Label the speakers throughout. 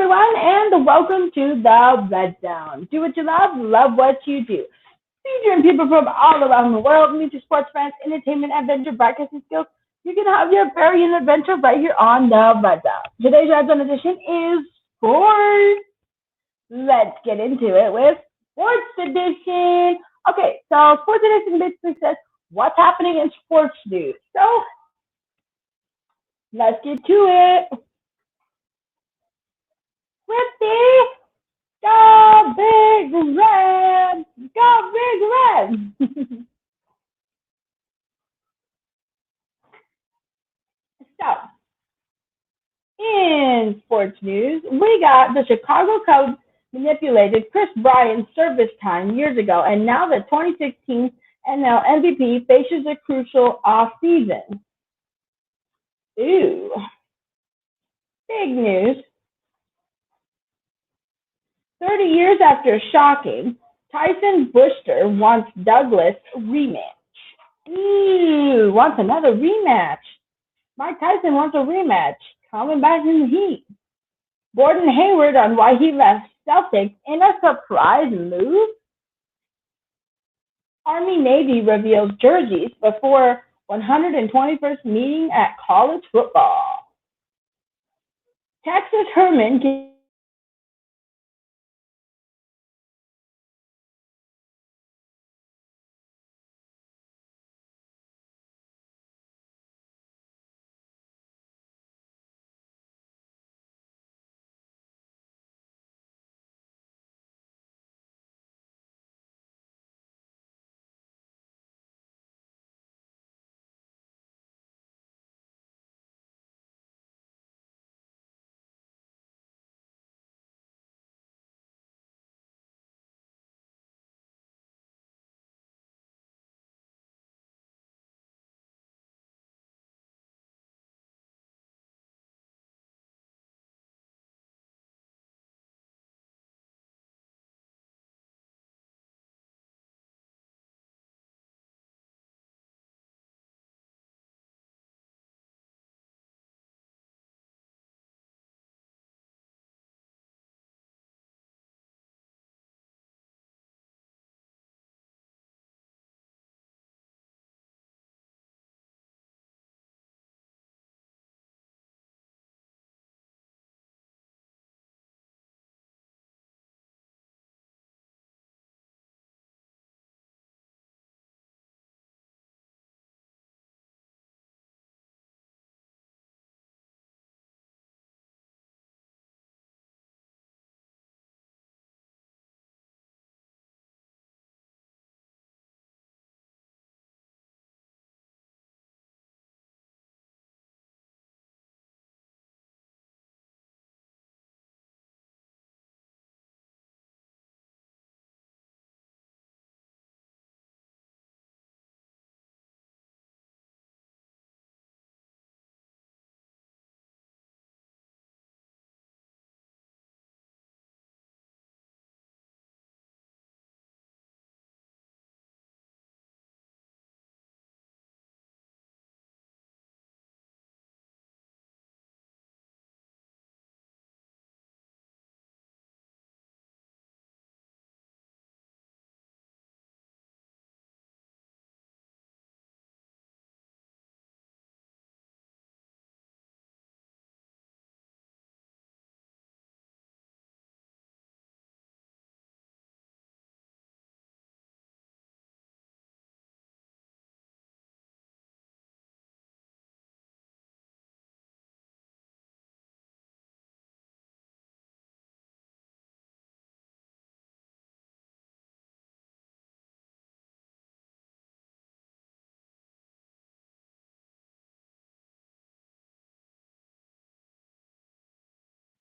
Speaker 1: everyone, and welcome to the Red Zone. Do what you love what you do. Featuring people from all around the world, meet your sports fans, entertainment, adventure, broadcasting skills. You can have your very own adventure right here on the Red Zone. Today's Red Zone edition is sports. Let's get into it with Sports Edition. Okay, so Sports Edition basically says what's happening in sports news. So let's get to it. Swifty, go big red! Go big red! So, in sports news, we got the Chicago Cubs manipulated Chris Bryant's service time years ago, and now the 2016 NL MVP faces a crucial offseason. Ooh, big news. 30 years after shocking, Tyson Buster wants Douglas rematch. Ooh, wants another rematch. Mike Tyson wants a rematch, coming back in the heat. Gordon Hayward on why he left Celtics in a surprise move. Army Navy reveals jerseys before 121st meeting at college football. Texas Herman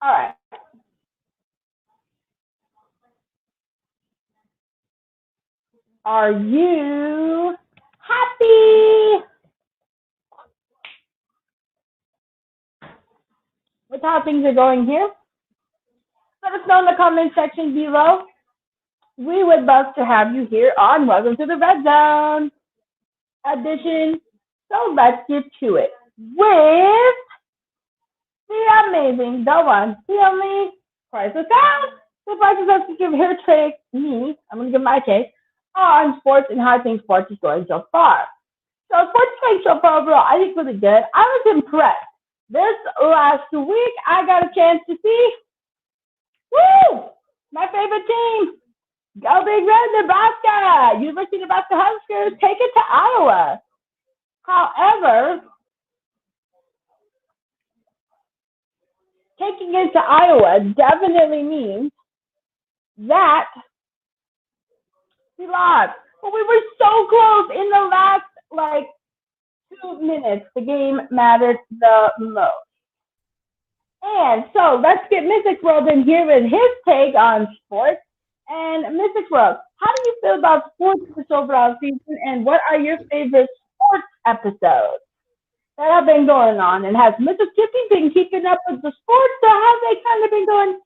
Speaker 1: All right. Are you happy with how things are going here? Let us know in the comment section below. We would love to have you here on Welcome to the Red Zone edition. So let's get to it with the amazing, the one, the only Price of sound. So prices has to give her take me. I'm gonna give my take on sports and how I think sports is going so far. So sports going so far overall, I think really good. I was impressed. This last week, I got a chance to see, woo, my favorite team, go Big Red, Nebraska. University of Nebraska Huskers take it to Iowa. However, taking it to Iowa definitely means that we lost. But we were so close in the last like 2 minutes. The game mattered the most. And so let's get Mystic World in here with his take on sports. And Mystic World, how do you feel about sports this overall season? And what are your favorite sports episodes that have been going on? And has Mrs. Chippy been keeping up with the sports, or have they kind of been going?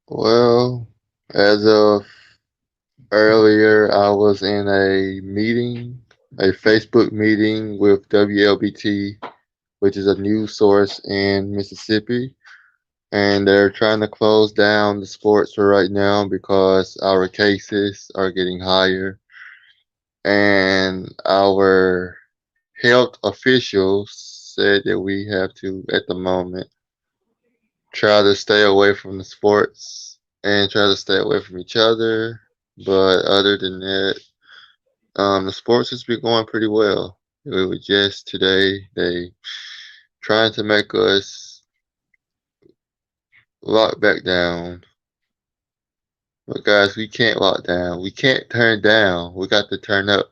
Speaker 2: Well, as of earlier, I was in a meeting, a Facebook meeting with WLBT, which is a news source in Mississippi, and they're trying to close down the sports for right now because our cases are getting higher, and our health officials said that we have to, at the moment, try to stay away from the sports and try to stay away from each other. But other than that, the sports has been going pretty well. It was just today they trying to make us lock back down. But guys, we can't lock down. We can't turn down. We got to turn up.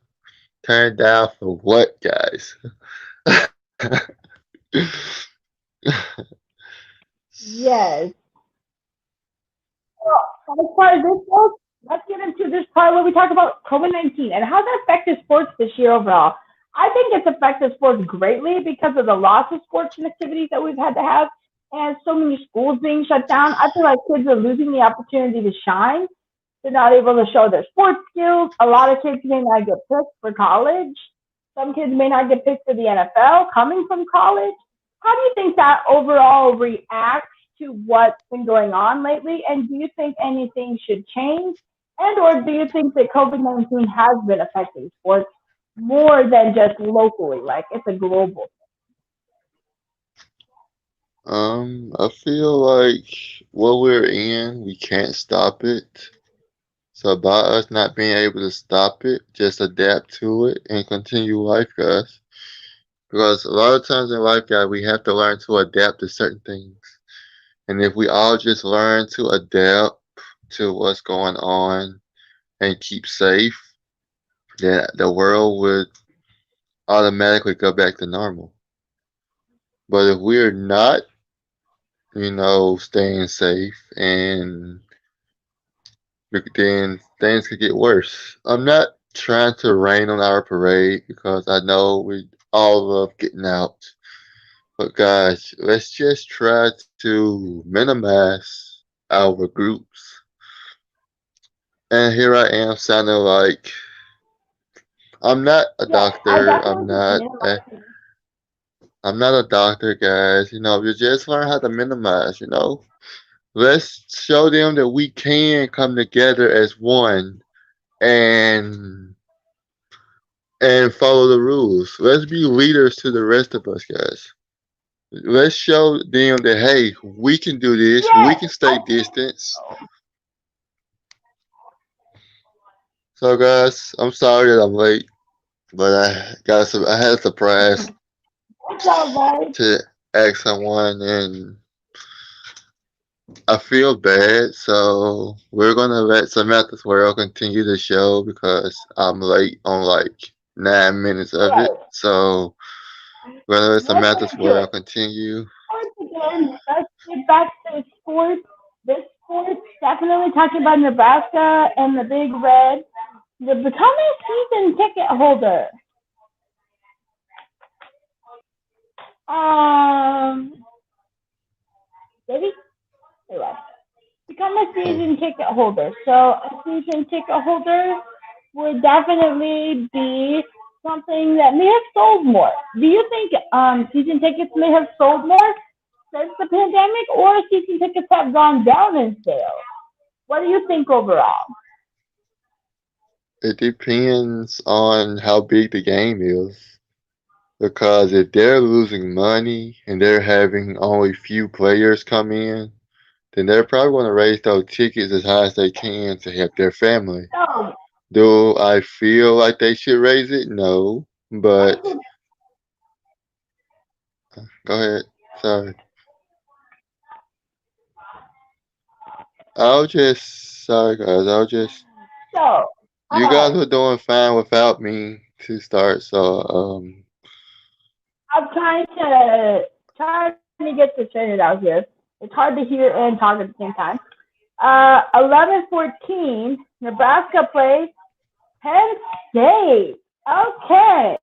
Speaker 2: Turn down for what, guys?
Speaker 1: Yes. So as far as this goes, let's get into this part where we talk about COVID-19 and how that affected sports this year overall. I think it's affected sports greatly because of the loss of sports and activities that we've had to have and so many schools being shut down. I feel like kids are losing the opportunity to shine. They're not able to show their sports skills. A lot of kids may not get picked for college. Some kids may not get picked for the NFL coming from college. How do you think that overall reacts to what's been going on lately? And do you think anything should change? And or do you think that COVID-19 has been affecting sports more than just locally? Like it's a global.
Speaker 2: I feel like what we're in, we can't stop it. So by us not being able to stop it, just adapt to it and continue life, guys. Because a lot of times in life, guys, we have to learn to adapt to certain things. And if we all just learn to adapt to what's going on and keep safe, then the world would automatically go back to normal. But if we're not, staying safe, and then things could get worse. I'm not trying to rain on our parade because I know we all love getting out. But guys, let's just try to minimize our groups. And here I am sounding like I'm not a
Speaker 1: Yeah, I
Speaker 2: doctor.
Speaker 1: definitely think minimizing.
Speaker 2: I'm not a doctor, guys. You just learn how to minimize. Let's show them that we can come together as one and follow the rules. Let's be leaders to the rest of us, guys. Let's show them that hey, we can do this. We
Speaker 1: Yes,
Speaker 2: can
Speaker 1: I
Speaker 2: stay
Speaker 1: think
Speaker 2: distance.
Speaker 1: so.
Speaker 2: So, guys, I'm sorry that I'm late, but I had a surprise
Speaker 1: It's all right.
Speaker 2: to ask someone, and I feel bad. So we're gonna let Samantha's World continue the show because I'm late on like 9 minutes of it.
Speaker 1: Right.
Speaker 2: So we're gonna let
Speaker 1: Let's
Speaker 2: Samantha's
Speaker 1: get to it.
Speaker 2: World continue.
Speaker 1: Sports again. Let's get back to sports. This sports definitely talking about Nebraska and the Big Red. The becoming season ticket holder. Um, Maybe anyway, become a season ticket holder. So a season ticket holder would definitely be something that may have sold more. Do you think season tickets may have sold more? since the pandemic, or season tickets have gone down in sales? What do you think overall?
Speaker 2: It depends on how big the game is. Because if they're losing money and they're having only few players come in, then they're probably going to raise those tickets as high as they can to help their family.
Speaker 1: So,
Speaker 2: Do I feel like they should raise it? No.
Speaker 1: I
Speaker 2: But
Speaker 1: think
Speaker 2: go ahead. Sorry. I'll just sorry guys. I'll just
Speaker 1: so.
Speaker 2: you
Speaker 1: Uh,
Speaker 2: guys were doing fine without me to start. So
Speaker 1: I'm trying to get this straightened out here. It's hard to hear and talk at the same time. 11-14, Nebraska plays Penn State. Okay,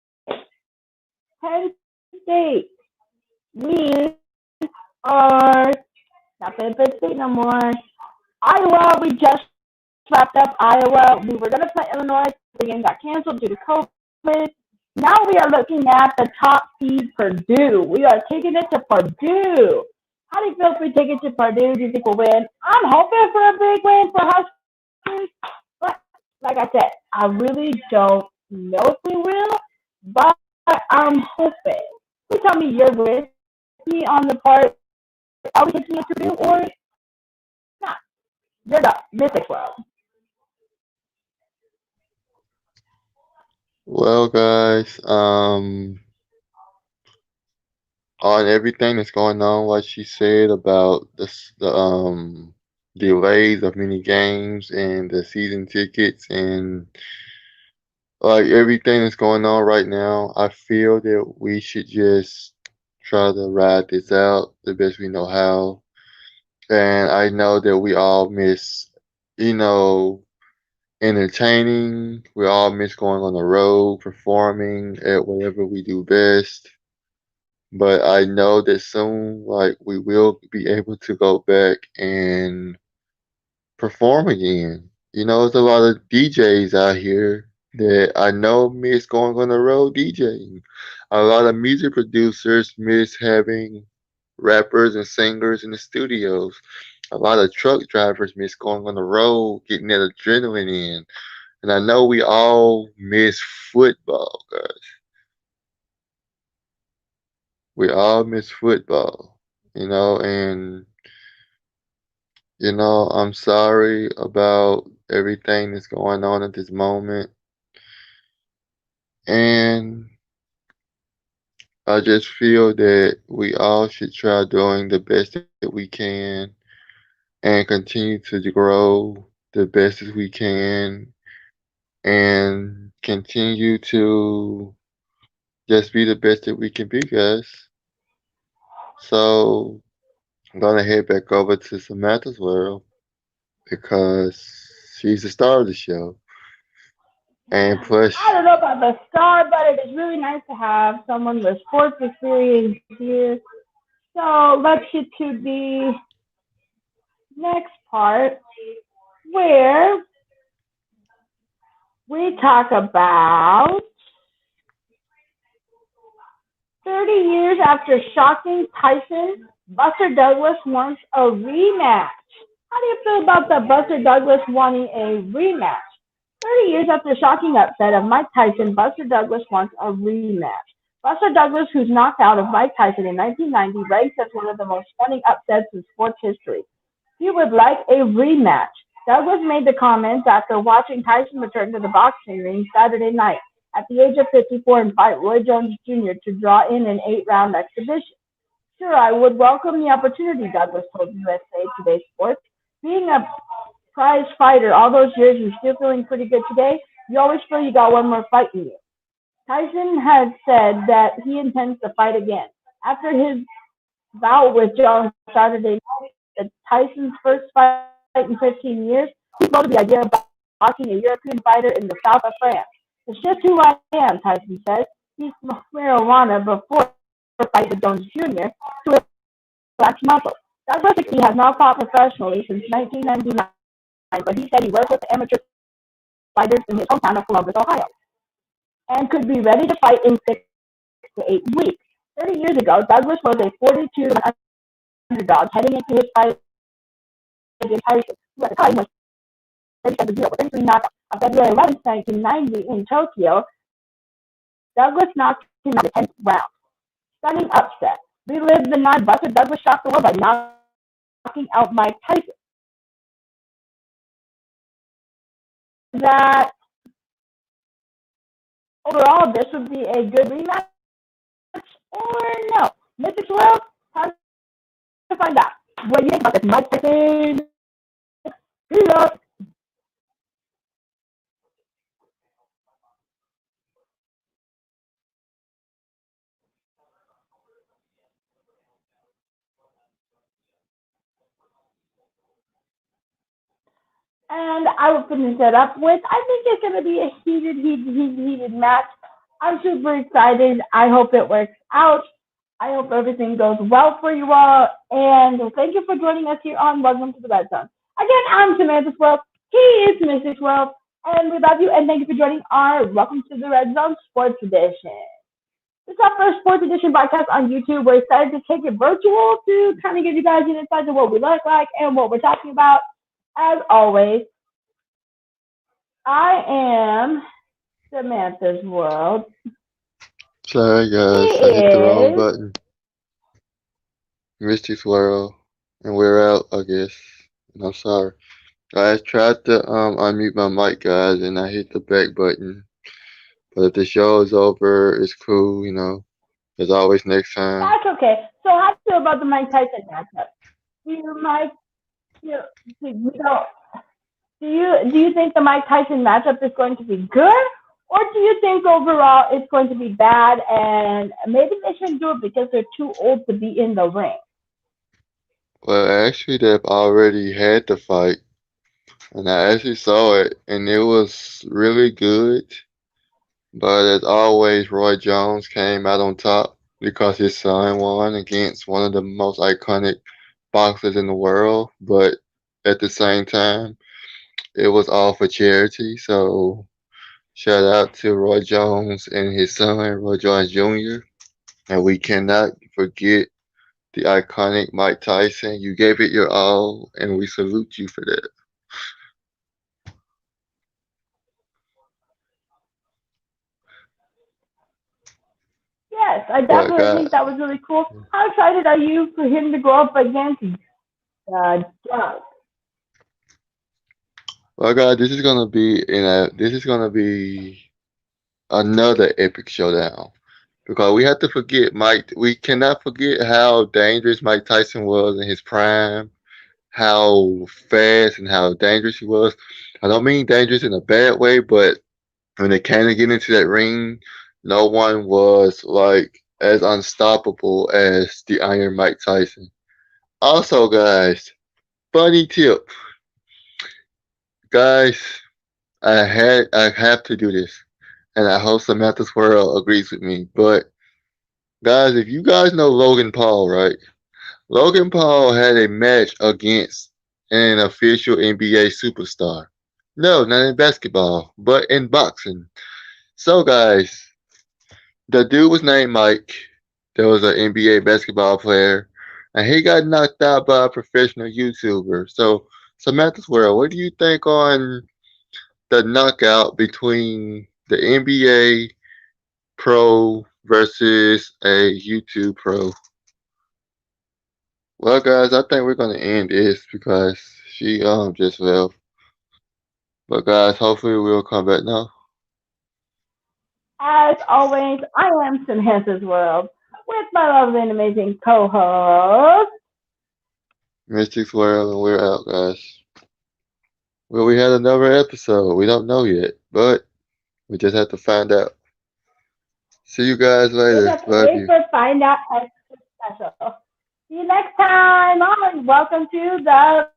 Speaker 1: Penn State. We are not playing Penn State no more. Iowa, we just wrapped up Iowa. We were going to play Illinois. The game got canceled due to COVID. Now we are looking at the top seed Purdue. We are taking it to Purdue. How do you feel if we take it to Purdue? Do you think we'll win? I'm hoping for a big win for Huskers. But like I said, I really don't know if we will. But I'm hoping. You tell me you're with me on the part. Are we taking it to Purdue or not? You're the Mythic World.
Speaker 2: well guys, on everything that's going on, like she said about the delays of many games and the season tickets and like everything that's going on right now, I feel that we should just try to ride this out the best we know how. And I know that we all miss, you know, entertaining. We all miss going on the road, performing at whatever we do best. But I know that soon, like, we will be able to go back and perform again. You know, there's a lot of DJs out here that I know miss going on the road DJing. A lot of music producers miss having rappers and singers in the studios. A lot of truck drivers miss going on the road, getting that adrenaline in. And I know we all miss football, guys. We all miss football, and I'm sorry about everything that's going on at this moment. And I just feel that we all should try doing the best that we can and continue to grow the best as we can and continue to just be the best that we can be, guys. So I'm gonna head back over to Samantha's world because she's the star of the show. And plus,
Speaker 1: I don't know about the star, but it is really nice to have someone with sports experience here. So let's get to the next part where we talk about 30 years after shocking Tyson, Buster Douglas wants a rematch. How do you feel about the Buster Douglas wanting a rematch? 30 years after shocking upset of Mike Tyson, Buster Douglas wants a rematch. Buster Douglas, whose knockout of Mike Tyson in 1990 ranks as one of the most stunning upsets in sports history. He would like a rematch. Douglas made the comments after watching Tyson return to the boxing ring Saturday night at the age of 54 and fight Roy Jones Jr. to draw in an 8-round exhibition. Sure, I would welcome the opportunity, Douglas told USA Today Sports. Being a prize fighter all those years and still feeling pretty good today, you always feel you got one more fight in you. Tyson has said that he intends to fight again. After his bout with Jones Saturday night, Tyson's first fight in 15 years, he floated the idea of boxing a European fighter in the south of France. It's just who I am, Tyson says. He smoked marijuana before fighting with Jones Jr. to relax muscle. Douglas has not fought professionally since 1999, but he said he worked with amateur fighters in his hometown of Columbus, Ohio, and could be ready to fight in 6 to 8 weeks. 30 years ago, Douglas was a 42 underdog heading into his fight against Harry who at the time was 37-0 with 33 knockouts. On February 11th, 1990 in Tokyo, Douglas knocked him out in the 10th round. Stunning upset. Relived the night Buster Douglas shocked the world by knocking out Mike Tyson. That overall this would be a good rematch or no? Mystics World, time to find out. What do you think about this, Mike Tyson? Good luck. And I will finish that up with I think it's going to be a heated match. I'm super excited. I hope it works out. I hope everything goes well for you all. And thank you for joining us here on Welcome to the Red Zone. Again, I'm Samantha's World. He is Mystic's World. And we love you and thank you for joining our Welcome to the Red Zone Sports Edition. This is our first sports edition broadcast on YouTube. We're excited to take it virtual to kind of give you guys an insight to what we look like and what we're talking about. As always, I am Samantha's World.
Speaker 2: Sorry,
Speaker 1: He
Speaker 2: guys. I hit the wrong
Speaker 1: is.
Speaker 2: button. Mystic Swirl. And we're out, I guess. And I'm sorry. I tried to unmute my mic, guys, and I hit the back button. But if the show is over, it's cool, you know. As always, next time.
Speaker 1: That's okay. So how do you feel about the Mike Tyson matchup? Do you Mike? You, you know, do you think the Mike Tyson matchup is going to be good, or do you think overall it's going to be bad and maybe they shouldn't do it because they're too old to be in the ring?
Speaker 2: Well, actually, they've already had the fight, and I actually saw it, and it was really good. But as always, Roy Jones came out on top because his son won against one of the most iconic boxers in the world. But at the same time, it was all for charity. So shout out to Roy Jones and his son, Roy Jones Jr. And we cannot forget the iconic Mike Tyson. You gave it your all, and we salute you for that.
Speaker 1: Yes, I
Speaker 2: But
Speaker 1: definitely
Speaker 2: God,
Speaker 1: think that was really cool. How excited are you for him to go up against Doug?
Speaker 2: well, God, this is gonna be another epic showdown. Because we have to forget Mike. We cannot forget how dangerous Mike Tyson was in his prime. How fast and how dangerous he was. I don't mean dangerous in a bad way, but when they came to get into that ring, no one was like as unstoppable as the Iron Mike Tyson. Also, guys, funny tip, guys, I have to do this, and I hope Samantha Swirl agrees with me. But guys, if you guys know Logan Paul, right? Logan Paul had a match against an official NBA superstar. No, not in basketball, but in boxing. So, guys, the dude was named Mike. There was an NBA basketball player, and he got knocked out by a professional YouTuber. So, Samantha's World, what do you think on the knockout between the NBA pro versus a YouTube pro? Well, guys, I think we're gonna end this because she just left. But guys, hopefully we'll come back now.
Speaker 1: As always, I am Samantha's World with my lovely and amazing co-host.
Speaker 2: Mystics World, and we're out, guys. Well, we had another episode. We don't know yet, but we just have to find out. See you guys
Speaker 1: We
Speaker 2: later.
Speaker 1: just
Speaker 2: Love
Speaker 1: wait
Speaker 2: you.
Speaker 1: for find out extra special. See you next time on Welcome to the